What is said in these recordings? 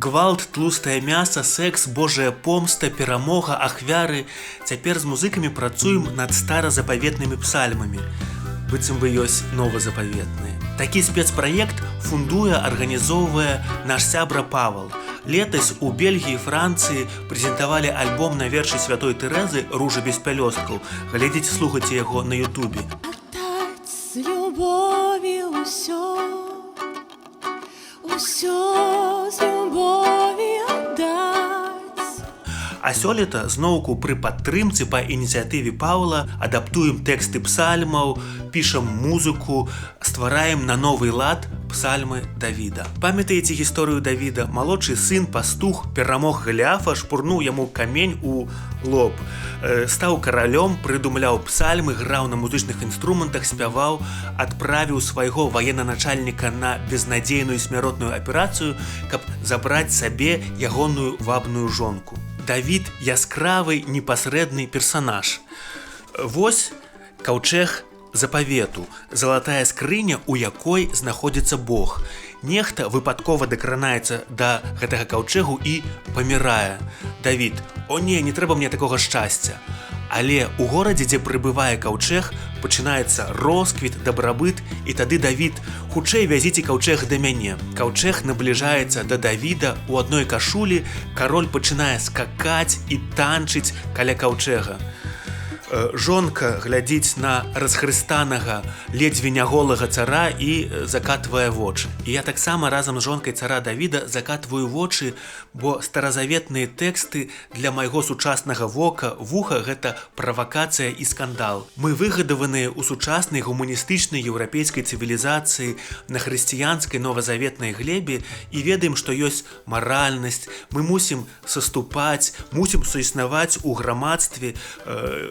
Гвалт, тлустае мяса, секс, божая помста, перамога, ахвяры. Цяпер з музыкамі працуем над старазапаветнымі псальмамі. Быццам бы ёсць новазапаветныя. Такі спецпраект фундуе, арганізоўвае наш сябра Павал. Летась у Бельгіі і Францыі прэзентавалі альбом на вершы святой Тэрэзы «Ружа без пялёсткаў». Глядзіце, слухайце яго на ютубе. Аддаць з любові усё з любові аддаць. А сёлета зноўку пры падтрымцы па ініцыятыве Паўла адаптуем тэксты псальмаў, пішам музыку, ствараем на новы лад псальмы Давіда. Памятаеце гісторыю Давіда? Малодшы сын, пастух, перамог Галіафа, шпурнуў яму камень у лоб. Стаў каралём, прыдумляў псальмы, граў на музычных інструментах, спяваў, адправіў свайго ваеннаначальніка на безнадзейную смяротную аперацыю, каб забраць сабе ягоную вабную жонку. Давід – яскравы, непасрэдны персанаж. Вось каўчэг запавету, залатая скрыня, у якой знаходзіцца Бог. Нехта выпадкова дакранаецца да гэтага каўчэгу і памірае. Давід: «О не, не трэба мне такога шчасця». Але ў горадзе, дзе прыбывае каўчэг, пачынаецца росквіт, дабрабыт, і тады Давід: «Хутчэй вязіце каўчэг да мяне». Каўчэг набліжаецца да Давіда у адной кашулі, кароль пачынае скакаць і танчыць каля каўчэга. Жонка глядзіць на расхрыстанага, ледзьве не голага цара і закатвае вочы. І я таксама разам з жонкай цара Давіда закатваю вочы, бо старазаветныя тэксты для майго сучаснага вуха гэта правакацыя і скандал. Мы выгадаваныя ў сучаснай гуманістычнай еўрапейскай цывілізацыі на хрысціянскай новазаветнай глебе і ведаем, што ёсць маральнасць, мы мусім саступаць, мусім суіснаваць у грамадстве,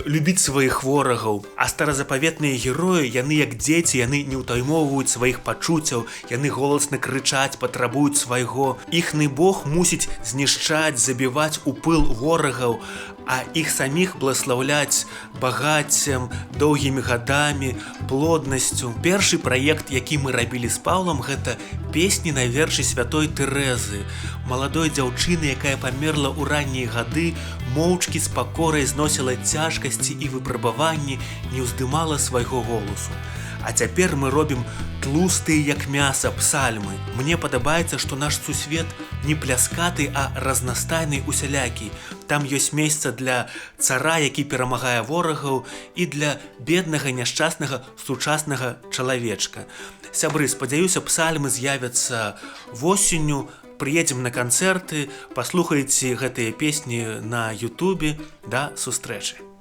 любіць сваіх ворагаў. А старазапаветныя героі, яны як дзеці, яны не ўтаймоўваюць сваіх пачуццяў, яны голасна крычаць, патрабуюць свайго. Іхны Бог мусіць знішчаць, забіваць у пыл ворагаў, а іх саміх бласлаўляць багаццем, доўгімі гадамі, плоднасцю. Першы праект, які мы рабілі з Паўлам, гэта песні на вершы святой Тэрэзы, маладой дзяўчыны, якая памерла ў раннія гады, моўчкі з пакорай зносіла цяжкасці і выпрабаванні, не ўздымала свайго голасу. А цяпер мы робім тлустыя як мяса псальмы. Мне падабаецца, што наш сусвет не пляскаты, а разнастайны, усялякі. Там ёсць месца для цара, які перамагае ворагаў, і для беднага, няшчаснага, сучаснага чалавечка. Сябры, спадзяюся, псальмы з'явяцца восенню. Прыедзем на канцэрты, паслухайце гэтыя песні на ютубе. Да сустрэчы!